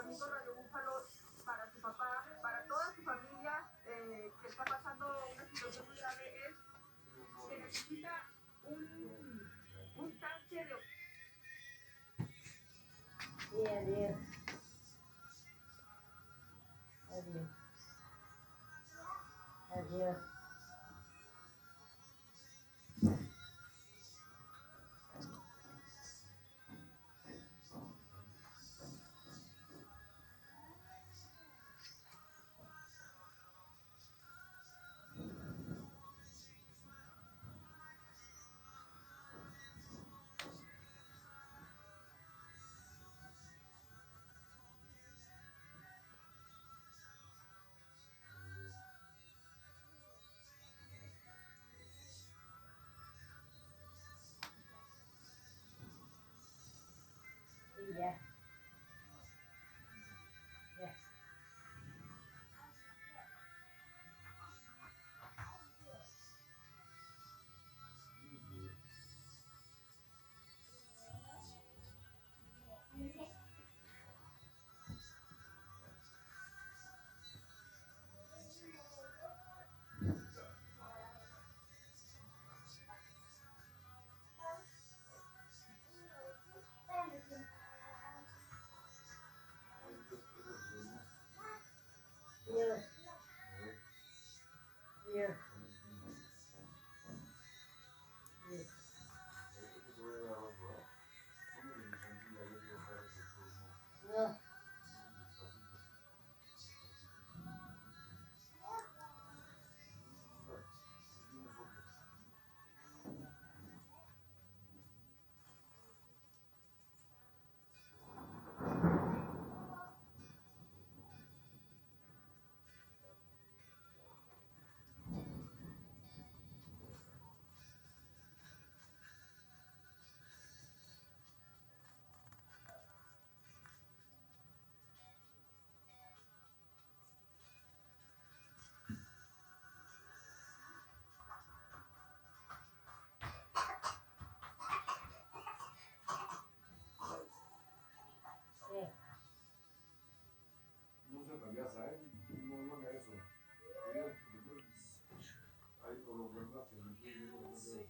nuestro amigo Radio Búfalo, para su papá, para toda su familia que está pasando una situación muy grave, es que necesita un tanque de... Adiós. Adiós. Adiós. Y ya. Ya. Adiós. Adiós. No. ¿Qué? No se cambias, ¿sabes? No haga eso. Ahí por lo verdad se me fue.